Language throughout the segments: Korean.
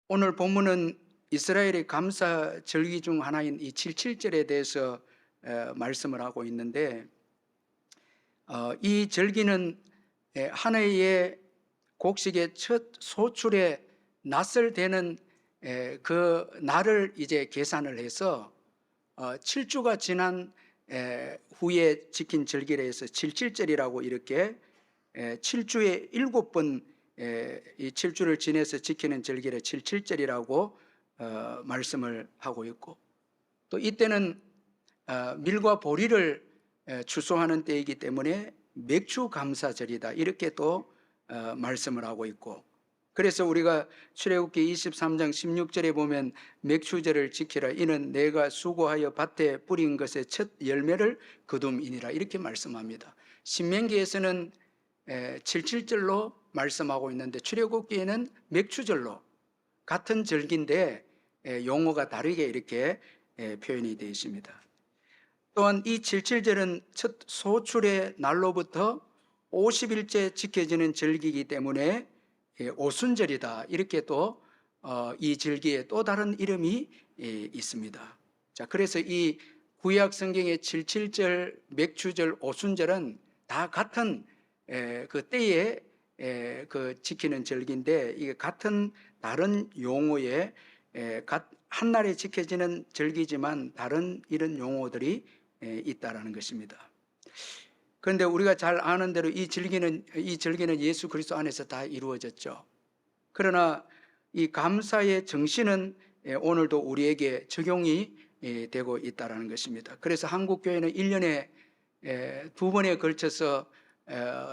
오늘 본문은 이스라엘의 감사 절기 중 하나인 이 77절에 대해서 말씀을 하고 있는데, 이 절기는 한 해의 곡식의 첫 소출에 낫을 대는 그 날을 이제 계산을 해서 7주가 지난 후에 지킨 절기라 해서 77절이라고 이렇게 7주에 7번 이 7주를 지내서 지키는 절기를 77절이라고 말씀을 하고 있고, 또 이때는 밀과 보리를 추수하는 때이기 때문에 맥주 감사절이다 이렇게 또 말씀을 하고 있고, 그래서 우리가 출애굽기 23장 16절에 보면 맥주절을 지키라 이는 내가 수고하여 밭에 뿌린 것의 첫 열매를 거둠이니라 이렇게 말씀합니다. 신명기에서는 77절로 말씀하고 있는데 출애굽기에는 맥주절로 같은 절기인데 용어가 다르게 이렇게 표현이 되어 있습니다. 또한 이 77절은 첫 소출의 날로부터 50일째 지켜지는 절기이기 때문에 오순절이다 이렇게 또 이 절기에 또 다른 이름이 있습니다. 자, 그래서 이 구약 성경의 77절, 맥주절, 오순절은 다 같은 그 때에 그 지키는 절기인데, 이게 같은 다른 용어에 한 날에 지켜지는 절기지만 다른 이런 용어들이 있다라는 것입니다. 그런데 우리가 잘 아는 대로 이 절기는 예수 그리스도 안에서 다 이루어졌죠. 그러나 이 감사의 정신은 오늘도 우리에게 적용이 되고 있다라는 것입니다. 그래서 한국 교회는 1년에 2번에 걸쳐서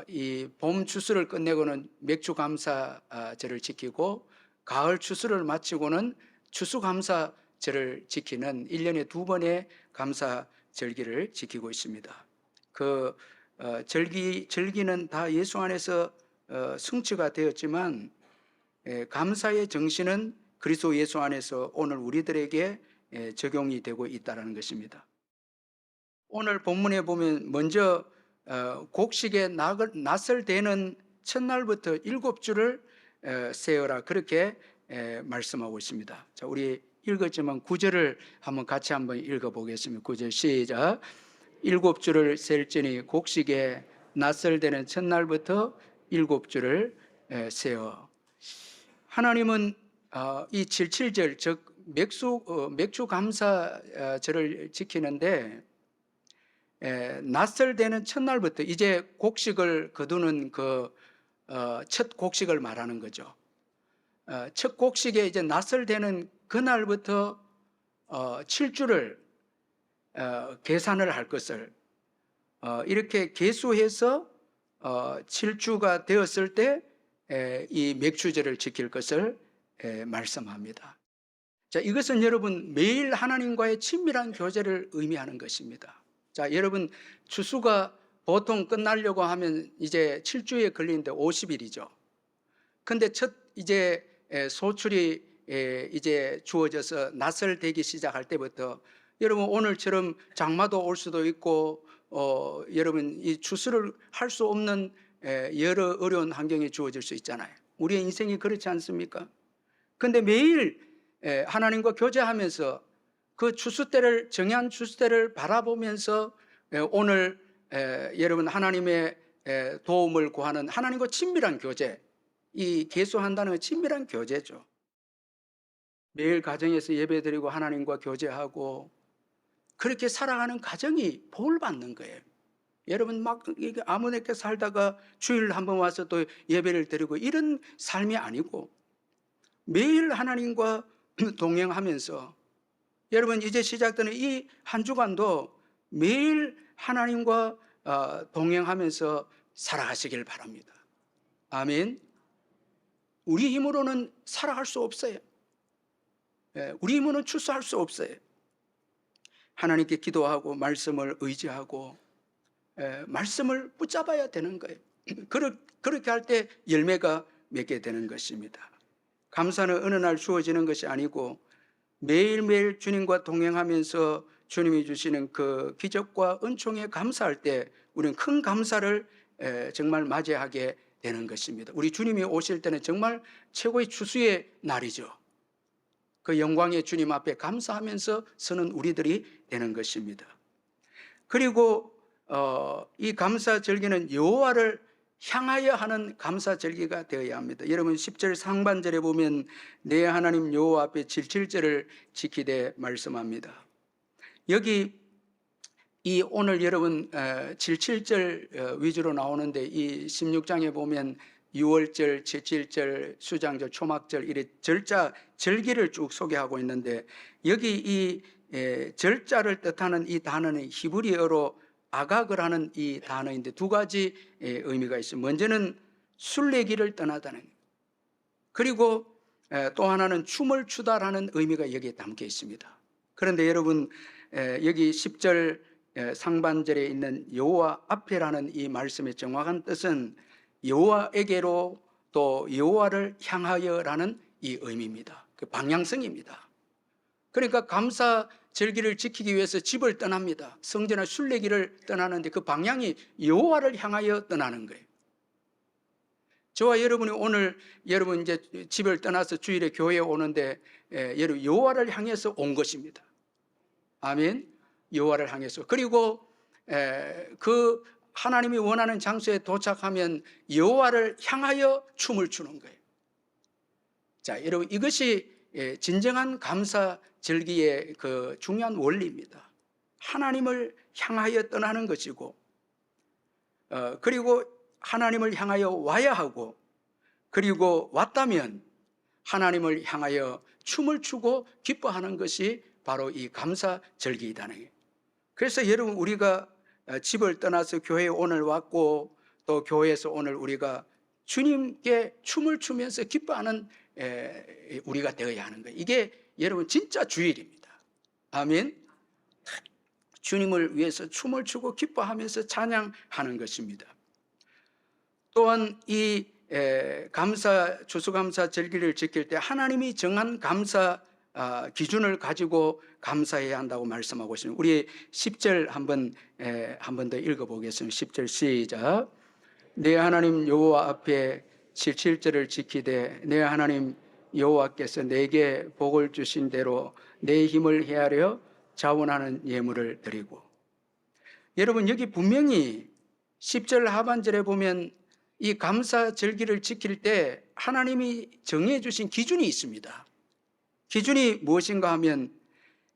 이 봄 추수를 끝내고는 맥주 감사절을 지키고, 가을 추수를 마치고는 추수 감사절을 지키는 1년에 2번의 감사 절기를 지키고 있습니다. 그 절기는 다 예수 안에서 성취가 되었지만 감사의 정신은 그리스도 예수 안에서 오늘 우리들에게 적용이 되고 있다는 것입니다. 오늘 본문에 보면 먼저 곡식에 낫을 대는 첫날부터 7주를 세어라 그렇게 말씀하고 있습니다. 자, 우리 읽었지만 9절을 한번 같이 한번 읽어보겠습니다. 9절 시작. 7주를 셀지니 곡식에 낫을 대는 첫날부터 7주를 세어. 하나님은 이 77절 즉 맥주 감사절을 지키는데 낫을 대는 첫날부터 이제 곡식을 거두는 그 첫 곡식을 말하는 거죠. 첫 곡식에 이제 낫을 대는 그날부터 7주를 계산을 할 것을 이렇게 계수해서 7주가 되었을 때 이 맥주절을 지킬 것을 말씀합니다. 자, 이것은 여러분 매일 하나님과의 친밀한 교제를 의미하는 것입니다. 자, 여러분 추수가 보통 끝나려고 하면 이제 7주에 걸리는데 50일이죠. 근데 첫 이제 소출이 이제 주어져서 낫을 대기 시작할 때부터 여러분 오늘처럼 장마도 올 수도 있고 여러분 이 추수를 할 수 없는 여러 어려운 환경이 주어질 수 있잖아요. 우리의 인생이 그렇지 않습니까? 근데 매일 하나님과 교제하면서 그 추수 때를 정한 추수 때를 바라보면서 오늘 여러분 하나님의 도움을 구하는 하나님과 친밀한 교제, 이 계수한다는 건 친밀한 교제죠. 매일 가정에서 예배드리고 하나님과 교제하고 그렇게 살아가는 가정이 복 받는 거예요. 여러분 막 아무렇게 살다가 주일 한번 와서 또 예배를 드리고 이런 삶이 아니고 매일 하나님과 동행하면서 여러분 이제 시작되는 이 한 주간도 매일 하나님과 동행하면서 살아가시길 바랍니다. 아멘. 우리 힘으로는 살아갈 수 없어요. 우리 힘으로는 출소할 수 없어요. 하나님께 기도하고 말씀을 의지하고 말씀을 붙잡아야 되는 거예요. 그렇게 할 때 열매가 맺게 되는 것입니다. 감사는 어느 날 주어지는 것이 아니고 매일매일 주님과 동행하면서 주님이 주시는 그 기적과 은총에 감사할 때 우리는 큰 감사를 정말 맞이하게 되는 것입니다. 우리 주님이 오실 때는 정말 최고의 추수의 날이죠. 그 영광의 주님 앞에 감사하면서 서는 우리들이 되는 것입니다. 그리고 이 감사절기는 여호와를 향하여 하는 감사절기가 되어야 합니다. 여러분 10절 상반절에 보면 내 하나님 여호와 앞에 질질절을 지키되 말씀합니다. 여기 이 오늘 여러분 77절 위주로 나오는데 이 16장에 보면 6월절, 77절, 수장절, 초막절 이래 절자, 절기를 쭉 소개하고 있는데 여기 이 절자를 뜻하는 이 단어는 히브리어로 아각을 이 단어인데 두 가지 의미가 있습니다. 먼저는 순례길을 떠나다는, 그리고 또 하나는 춤을 추다라는 의미가 여기에 담겨 있습니다. 그런데 여러분 여기 10절 상반절에 있는 여호와 앞에라는 이 말씀의 정확한 뜻은 여호와에게로 또 여호와를 향하여라는 이 의미입니다. 그 방향성입니다. 그러니까 감사 절기를 지키기 위해서 집을 떠납니다. 성전의 순례길을 떠나는데 그 방향이 여호와를 향하여 떠나는 거예요. 저와 여러분이 오늘 여러분 이제 집을 떠나서 주일에 교회에 오는데 여러분 여호와를 향해서 온 것입니다. 아멘. 여호와를 향해서. 그리고 그 하나님이 원하는 장소에 도착하면 여호와를 향하여 춤을 추는 거예요. 자, 여러분 이것이 진정한 감사 절기의 그 중요한 원리입니다. 하나님을 향하여 떠나는 것이고, 그리고 하나님을 향하여 와야 하고, 그리고 왔다면 하나님을 향하여 춤을 추고 기뻐하는 것이 바로 이 감사 절기이다는 거예요. 그래서 여러분 우리가 집을 떠나서 교회에 오늘 왔고 또 교회에서 오늘 우리가 주님께 춤을 추면서 기뻐하는 우리가 되어야 하는 거예요. 이게 여러분 진짜 주일입니다. 아멘. 주님을 위해서 춤을 추고 기뻐하면서 찬양하는 것입니다. 또한 이 추수감사 절기를 지킬 때 하나님이 정한 감사 기준을 가지고 감사해야 한다고 말씀하고 있습니다. 우리 10절 한 번 더 읽어보겠습니다. 10절 시작. 내 하나님 여호와 앞에 77절을 지키되 내 하나님 여호와께서 내게 복을 주신 대로 내 힘을 헤아려 자원하는 예물을 드리고. 여러분 여기 분명히 10절 하반절에 보면 이 감사 절기를 지킬 때 하나님이 정해 주신 기준이 있습니다. 기준이 무엇인가 하면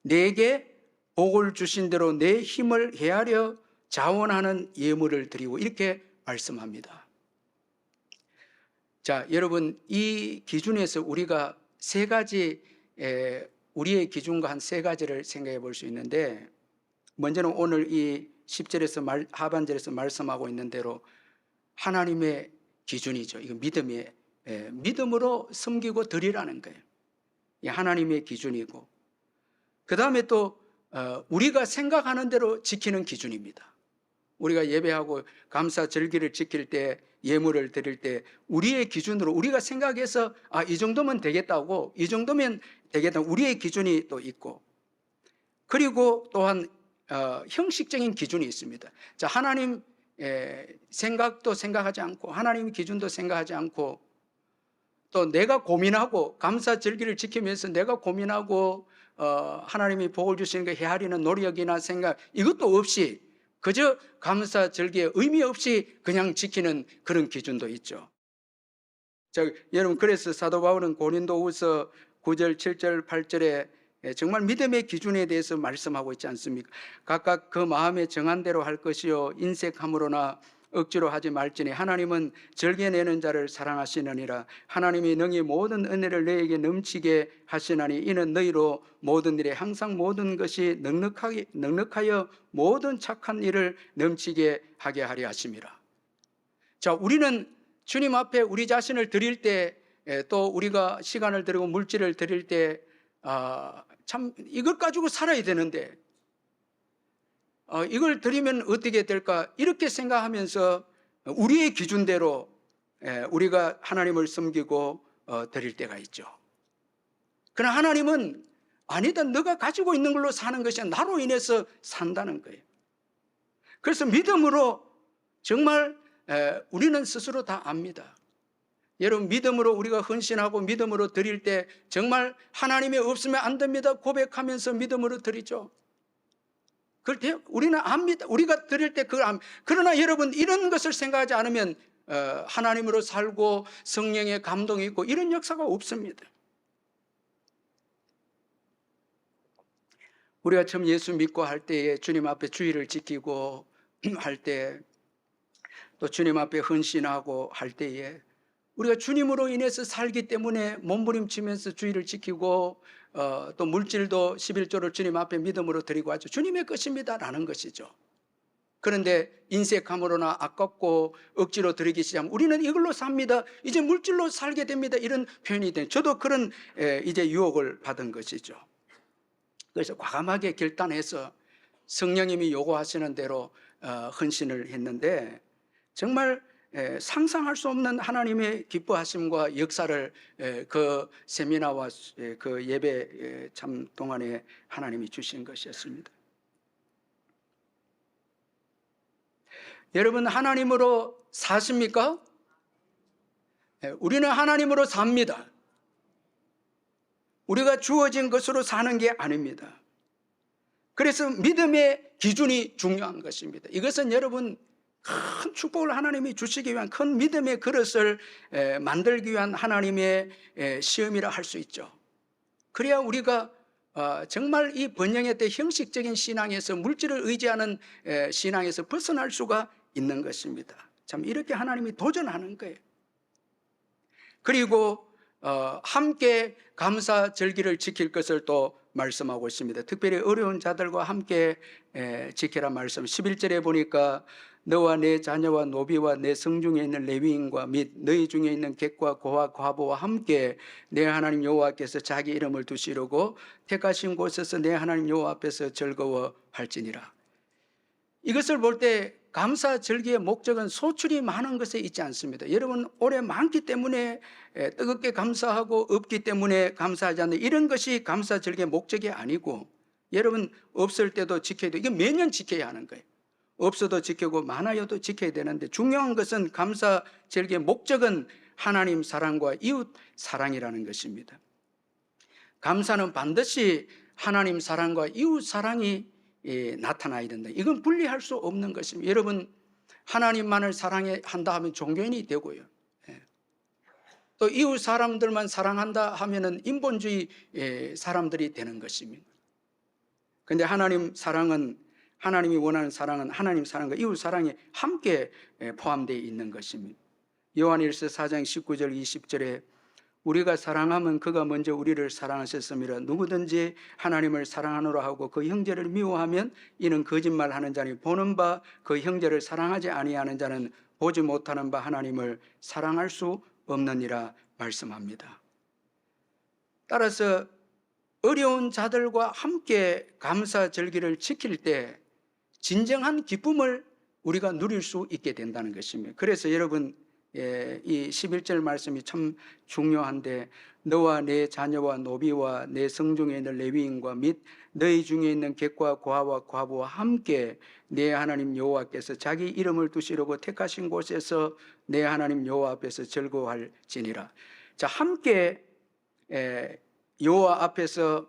내게 복을 주신 대로 내 힘을 헤아려 자원하는 예물을 드리고 이렇게 말씀합니다. 자, 여러분 이 기준에서 우리가 세 가지 우리의 기준과 한 세 가지를 생각해 볼 수 있는데, 먼저는 오늘 이 10절에서 하반절에서 말씀하고 있는 대로 하나님의 기준이죠. 이거 믿음으로 섬기고 드리라는 거예요. 이 하나님의 기준이고, 그 다음에 또 우리가 생각하는 대로 지키는 기준입니다. 우리가 예배하고 감사 절기를 지킬 때 예물을 드릴 때 우리의 기준으로 우리가 생각해서 이 정도면 되겠다고, 이 정도면 되겠다 우리의 기준이 또 있고, 그리고 또한 형식적인 기준이 있습니다. 자, 하나님 생각도 생각하지 않고 하나님 기준도 생각하지 않고 또 내가 고민하고 감사 절기를 지키면서 내가 고민하고 하나님이 복을 주시는 거 헤아리는 노력이나 생각 이것도 없이 그저 감사 절기에 의미 없이 그냥 지키는 그런 기준도 있죠. 자, 여러분 그래서 사도 바울은 고린도후서 9절, 7절, 8절에 정말 믿음의 기준에 대해서 말씀하고 있지 않습니까? 각각 그 마음에 정한 대로 할 것이요 인색함으로나 억지로 하지 말지니 하나님은 절개내는 자를 사랑하시느니라. 하나님이 능히 모든 은혜를 너에게 넘치게 하시나니 이는 너희로 모든 일에 항상 모든 것이 넉넉하여 모든 착한 일을 넘치게 하게 하려 하심이라. 자, 우리는 주님 앞에 우리 자신을 드릴 때 또 우리가 시간을 드리고 물질을 드릴 때 참 이걸 가지고 살아야 되는데 이걸 드리면 어떻게 될까 이렇게 생각하면서 우리의 기준대로 우리가 하나님을 섬기고 드릴 때가 있죠. 그러나 하나님은 아니다, 너가 가지고 있는 걸로 사는 것이 나로 인해서 산다는 거예요. 그래서 믿음으로 정말 우리는 스스로 다 압니다. 여러분, 믿음으로 우리가 헌신하고 믿음으로 드릴 때 정말 하나님이 없으면 안 됩니다 고백하면서 믿음으로 드리죠. 그럴 때 우리는 압니다. 우리가 드릴 때 그걸 압니다. 그러나 여러분, 이런 것을 생각하지 않으면 하나님으로 살고 성령의 감동이 있고 이런 역사가 없습니다. 우리가 처음 예수 믿고 할 때에 주님 앞에 주의를 지키고 할 때, 또 주님 앞에 헌신하고 할 때에 우리가 주님으로 인해서 살기 때문에 몸부림치면서 주의를 지키고 또 물질도 11조를 주님 앞에 믿음으로 드리고 하죠. 주님의 것입니다 라는 것이죠. 그런데 인색함으로나 아깝고 억지로 드리기 시작하면 우리는 이걸로 삽니다, 이제 물질로 살게 됩니다, 이런 표현이 돼요. 저도 그런 이제 유혹을 받은 것이죠. 그래서 과감하게 결단해서 성령님이 요구하시는 대로 헌신을 했는데, 정말 상상할 수 없는 하나님의 기뻐하심과 역사를 그 세미나와 그 예배 참 동안에 하나님이 주신 것이었습니다. 여러분, 하나님으로 사십니까? 우리는 하나님으로 삽니다. 우리가 주어진 것으로 사는 게 아닙니다. 그래서 믿음의 기준이 중요한 것입니다. 이것은 여러분, 큰 축복을 하나님이 주시기 위한 큰 믿음의 그릇을 만들기 위한 하나님의 시험이라 할 수 있죠. 그래야 우리가 정말 이 번영의 때 형식적인 신앙에서, 물질을 의지하는 신앙에서 벗어날 수가 있는 것입니다. 참 이렇게 하나님이 도전하는 거예요. 그리고 함께 감사 절기를 지킬 것을 또 말씀하고 있습니다. 특별히 어려운 자들과 함께 지키라 말씀. 11절에 보니까 너와 내 자녀와 노비와 내 성중에 있는 레위인과 및 너희 중에 있는 객과 고와 과부와 함께 내 하나님 여호와께서 자기 이름을 두시려고 택하신 곳에서 내 하나님 여호와 앞에서 즐거워할지니라. 이것을 볼 때 감사 절기의 목적은 소출이 많은 것에 있지 않습니다. 여러분, 올해 많기 때문에 뜨겁게 감사하고 없기 때문에 감사하지 않는, 이런 것이 감사 절기의 목적이 아니고, 여러분 없을 때도 지켜야 돼요. 이게 매년 지켜야 하는 거예요. 없어도 지키고 많아요도 지켜야 되는데, 중요한 것은 감사 절기의 목적은 하나님 사랑과 이웃 사랑이라는 것입니다. 감사는 반드시 하나님 사랑과 이웃 사랑이 나타나야 된다. 이건 분리할 수 없는 것입니다. 여러분, 하나님만을 사랑한다 하면 종교인이 되고요, 또 이웃 사람들만 사랑한다 하면은 인본주의 사람들이 되는 것입니다. 그런데 하나님 사랑은, 하나님이 원하는 사랑은 하나님 사랑과 이웃 사랑이 함께 포함되어 있는 것입니다. 요한일서 4장 19절 20절에 우리가 사랑하면 그가 먼저 우리를 사랑하셨음이라. 누구든지 하나님을 사랑하노라 하고 그 형제를 미워하면 이는 거짓말하는 자니 보는 바 그 형제를 사랑하지 아니하는 자는 보지 못하는 바 하나님을 사랑할 수 없느니라 말씀합니다. 따라서 어려운 자들과 함께 감사 절기를 지킬 때 진정한 기쁨을 우리가 누릴 수 있게 된다는 것입니다. 그래서 여러분, 이 11절 말씀이 참 중요한데, 너와 내 자녀와 노비와 내 성중에 있는 레위인과 및 너희 중에 있는 객과 고아와 과부와 함께 내 하나님 여호와께서 자기 이름을 두시려고 택하신 곳에서 내 하나님 여호와 앞에서 즐거워할지니라. 자, 함께 여호와 앞에서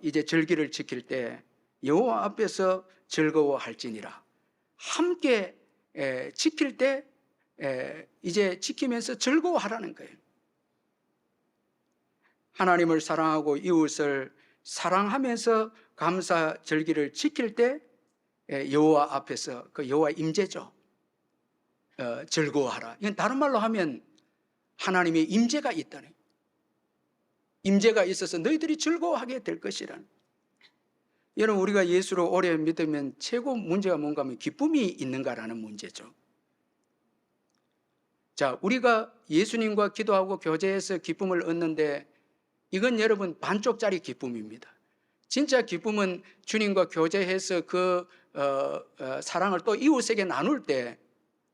이제 절기를 지킬 때 여호와 앞에서 즐거워할지니라. 함께 지킬 때 이제 지키면서 즐거워하라는 거예요. 하나님을 사랑하고 이웃을 사랑하면서 감사 절기를 지킬 때 여호와 앞에서, 그 여호와 임재죠, 즐거워하라. 이건 다른 말로 하면 하나님의 임재가 있다는, 임재가 있어서 너희들이 즐거워하게 될 것이라는. 여러분, 우리가 예수를 오래 믿으면 최고 문제가 뭔가 하면 기쁨이 있는가라는 문제죠. 자, 우리가 예수님과 기도하고 교제해서 기쁨을 얻는데, 이건 여러분 반쪽짜리 기쁨입니다. 진짜 기쁨은 주님과 교제해서 그 사랑을 또 이웃에게 나눌 때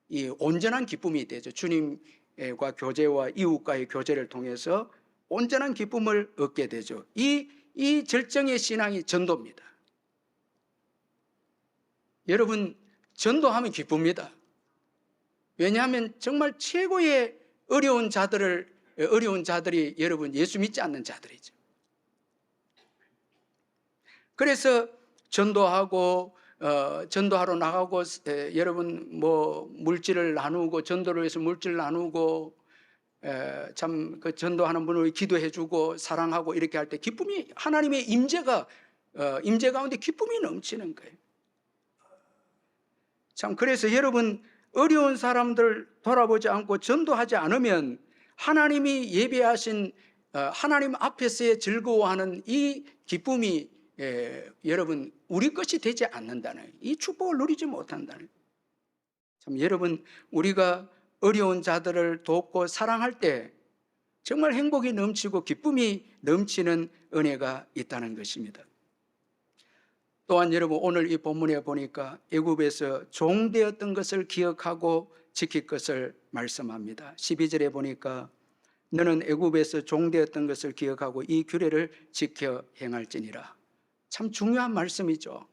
이 온전한 기쁨이 되죠. 주님과 교제와 이웃과의 교제를 통해서 온전한 기쁨을 얻게 되죠. 이 절정의 신앙이 전도입니다. 여러분, 전도하면 기쁩니다. 왜냐하면 정말 최고의 어려운 자들이 여러분 예수 믿지 않는 자들이죠. 그래서 전도하러 나가고 여러분 뭐 물질을 나누고 전도를 위해서 물질을 나누고 참 그 전도하는 분을 기도해주고 사랑하고 이렇게 할 때 기쁨이 하나님의 임재 가운데 기쁨이 넘치는 거예요. 참 그래서 여러분 어려운 사람들 돌아보지 않고 전도하지 않으면 하나님이 예배하신 하나님 앞에서의 즐거워하는 이 기쁨이 여러분 우리 것이 되지 않는다는 이 축복을 누리지 못한다는 참 여러분 우리가 어려운 자들을 돕고 사랑할 때 정말 행복이 넘치고 기쁨이 넘치는 은혜가 있다는 것입니다. 또한 여러분 오늘 이 본문에 보니까 애굽에서 종되었던 것을 기억하고 지킬 것을 말씀합니다. 12절에 보니까 너는 애굽에서 종되었던 것을 기억하고 이 규례를 지켜 행할지니라. 참 중요한 말씀이죠.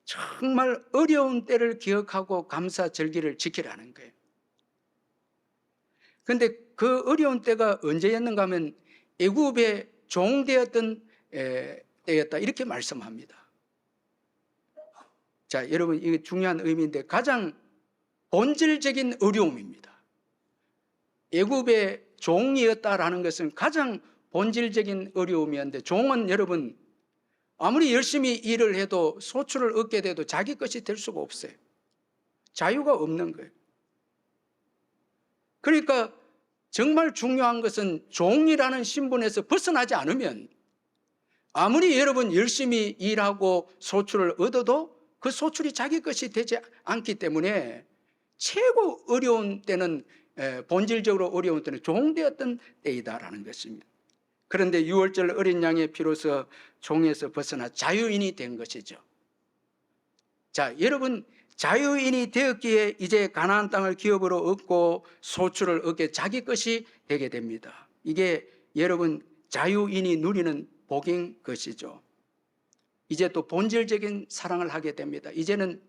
정말 어려운 때를 기억하고 감사 절기를 지키라는 거예요. 그런데 그 어려운 때가 언제였는가 하면 애굽의 종되었던 때였다 이렇게 말씀합니다. 자, 여러분 이게 중요한 의미인데 가장 본질적인 어려움입니다. 애굽의 종이었다라는 것은 가장 본질적인 어려움이었는데 종은 여러분 아무리 열심히 일을 해도 소출을 얻게 돼도 자기 것이 될 수가 없어요. 자유가 없는 거예요. 그러니까 정말 중요한 것은 종이라는 신분에서 벗어나지 않으면 아무리 여러분 열심히 일하고 소출을 얻어도 그 소출이 자기 것이 되지 않기 때문에 최고 어려운 때는 본질적으로 어려운 때는 종되었던 때이다라는 것입니다. 그런데 6월절 어린 양의 피로서 종에서 벗어나 자유인이 된 것이죠. 자, 여러분 자유인이 되었기에 이제 가나안 땅을 기업으로 얻고 소출을 얻게 자기 것이 되게 됩니다. 이게 여러분 자유인이 누리는 복인 것이죠. 이제 또 본질적인 사랑을 하게 됩니다. 이제는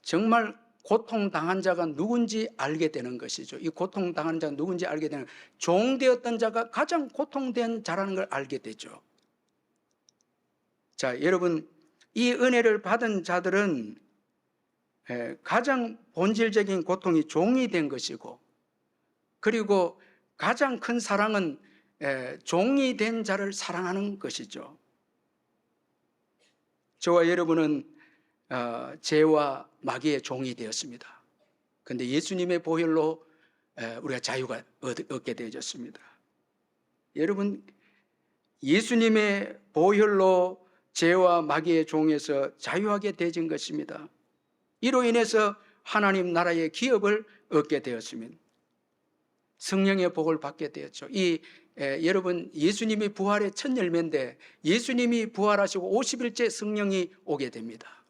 정말 고통당한 자가 누군지 알게 되는 것이죠. 이 고통당한 자가 누군지 알게 되는 종되었던 자가 가장 고통된 자라는 걸 알게 되죠. 자, 여러분 이 은혜를 받은 자들은 가장 본질적인 고통이 종이 된 것이고 그리고 가장 큰 사랑은 종이 된 자를 사랑하는 것이죠. 저와 여러분은 죄와 마귀의 종이 되었습니다. 그런데 예수님의 보혈로 우리가 자유가 얻게 되어졌습니다. 여러분 예수님의 보혈로 죄와 마귀의 종에서 자유하게 되어진 것입니다. 이로 인해서 하나님 나라의 기업을 얻게 되었습니다. 성령의 복을 받게 되었죠. 여러분 예수님이 부활의 첫 열매인데 예수님이 부활하시고 50일째 성령이 오게 됩니다.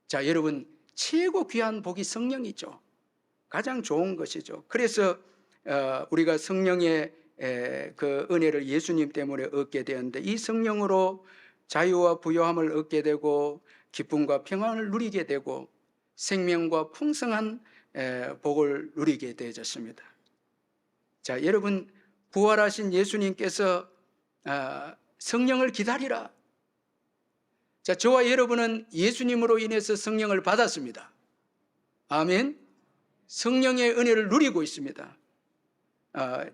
자, 여러분 최고 귀한 복이 성령이죠. 가장 좋은 것이죠. 그래서 우리가 성령의 그 은혜를 예수님 때문에 얻게 되었는데 이 성령으로 자유와 부요함을 얻게 되고 기쁨과 평안을 누리게 되고 생명과 풍성한 복을 누리게 되어졌습니다. 자, 여러분 부활하신 예수님께서 성령을 기다리라. 자, 저와 여러분은 예수님으로 인해서 성령을 받았습니다. 아멘. 성령의 은혜를 누리고 있습니다.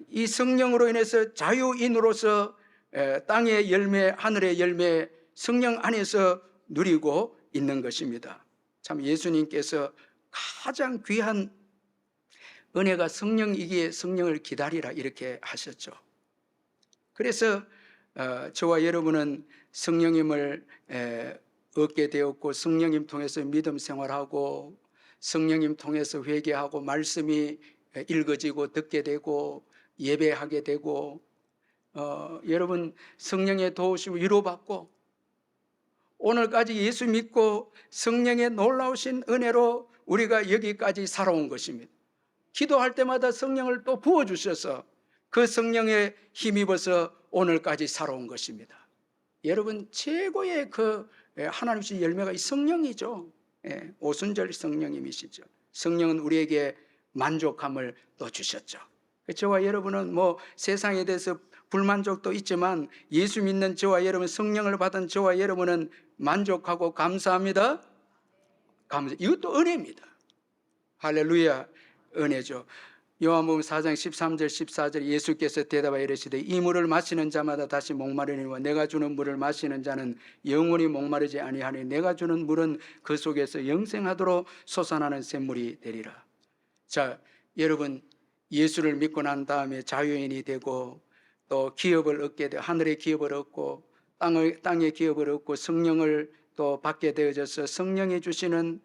이 성령으로 인해서 자유인으로서 땅의 열매, 하늘의 열매, 성령 안에서 누리고 있는 것입니다. 참 예수님께서 가장 귀한 은혜가 성령이기에 성령을 기다리라 이렇게 하셨죠. 그래서 저와 여러분은 성령님을 얻게 되었고 성령님 통해서 믿음 생활하고 성령님 통해서 회개하고 말씀이 읽어지고 듣게 되고 예배하게 되고 여러분 성령의 도우심을 위로받고 오늘까지 예수 믿고 성령의 놀라우신 은혜로 우리가 여기까지 살아온 것입니다. 기도할 때마다 성령을 또 부어주셔서 그 성령에 힘입어서 오늘까지 살아온 것입니다. 여러분 최고의 그 하나님의 열매가 이 성령이죠. 오순절 성령님이시죠. 성령은 우리에게 만족함을 또 주셨죠. 저와 여러분은 뭐 세상에 대해서 불만족도 있지만 예수 믿는 저와 여러분, 성령을 받은 저와 여러분은 만족하고 감사합니다. 이것도 은혜입니다. 할렐루야, 은혜죠. 요한복음 4장 13절 14절 예수께서 대답하여 이르시되 이 물을 마시는 자마다 다시 목마르니와 내가 주는 물을 마시는 자는 영원히 목마르지 아니하니 내가 주는 물은 그 속에서 영생하도록 솟아나는 샘물이 되리라. 자, 여러분, 예수를 믿고 난 다음에 자유인이 되고 또 기업을 얻게 되고 하늘의 기업을 얻고 땅의 기업을 얻고 성령을 또 받게 되어져서 성령이 주시는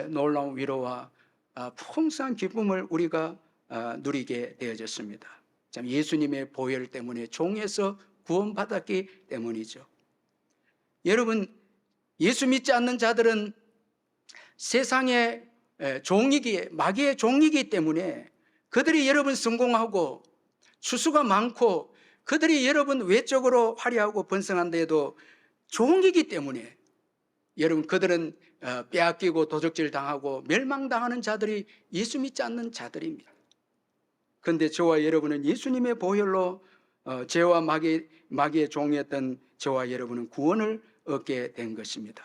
놀라운 위로와 풍성한 기쁨을 우리가 누리게 되어졌습니다. 참, 예수님의 보혈 때문에 종에서 구원받았기 때문이죠. 여러분, 예수 믿지 않는 자들은 세상의 종이기에 마귀의 종이기 때문에 그들이 여러분 성공하고 수수가 많고 그들이 여러분 외적으로 화려하고 번성한다 해도 종이기 때문에 여러분 그들은 빼앗기고 도적질 당하고 멸망당하는 자들이 예수 믿지 않는 자들입니다. 그런데 저와 여러분은 예수님의 보혈로 죄와 마귀의 종이었던 저와 여러분은 구원을 얻게 된 것입니다.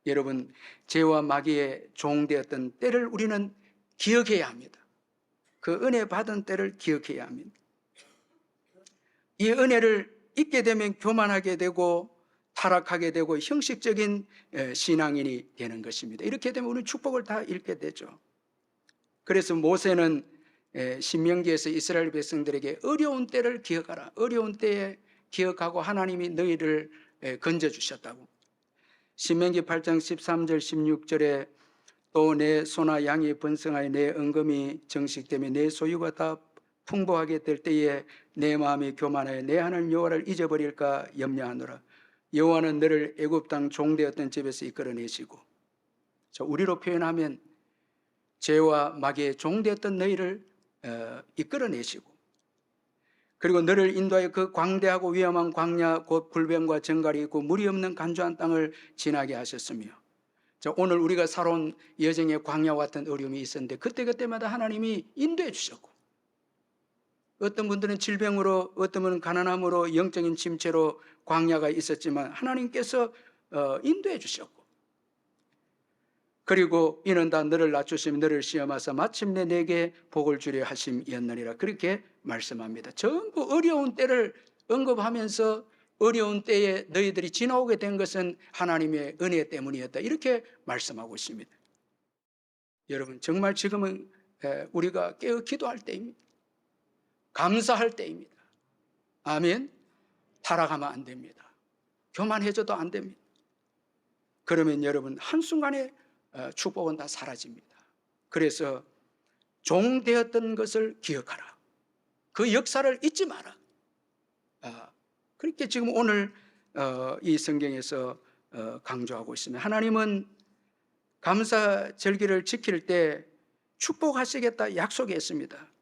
여러분, 죄와 마귀의 종되었던 때를 우리는 기억해야 합니다. 그 은혜 받은 때를 기억해야 합니다. 이 은혜를 잊게 되면 교만하게 되고 타락하게 되고 형식적인 신앙인이 되는 것입니다. 이렇게 되면 우리는 축복을 다 잃게 되죠. 그래서 모세는 신명기에서 이스라엘 백성들에게 어려운 때를 기억하라. 어려운 때에 기억하고 하나님이 너희를 건져주셨다고. 신명기 8장 13절 16절에 또 내 소나 양이 번성하여 내 은금이 정식되며 내 소유가 다 풍부하게 될 때에 내 마음이 교만하여 내 하나님 여호와를 잊어버릴까 염려하노라. 여호와는 너를 애굽 땅 종되었던 집에서 이끌어내시고, 우리로 표현하면 죄와 마귀의 종되었던 너희를 이끌어내시고, 그리고 너를 인도하여 그 광대하고 위험한 광야 곧 불뱀과 정갈이 있고 물이 없는 간조한 땅을 지나게 하셨으며, 오늘 우리가 살아온 여정의 광야와 같은 어려움이 있었는데 그때마다 하나님이 인도해 주셨고, 어떤 분들은 질병으로, 어떤 분은 가난함으로, 영적인 침체로 광야가 있었지만 하나님께서 인도해 주셨고, 그리고 이는 다 너를 낮추시며 너를 시험하사 마침내 내게 복을 주려 하심이었느니라. 그렇게 말씀합니다. 전부 어려운 때를 언급하면서 어려운 때에 너희들이 지나오게 된 것은 하나님의 은혜 때문이었다, 이렇게 말씀하고 있습니다. 여러분, 정말 지금은 우리가 깨어 기도할 때입니다. 감사할 때입니다. 아멘. 타락하면 안 됩니다. 교만해져도 안 됩니다. 그러면 여러분 한순간에 축복은 다 사라집니다. 그래서 종되었던 것을 기억하라. 그 역사를 잊지 마라. 그렇게 지금 오늘 이 성경에서 강조하고 있습니다. 하나님은 감사 절기를 지킬 때 축복하시겠다 약속했습니다.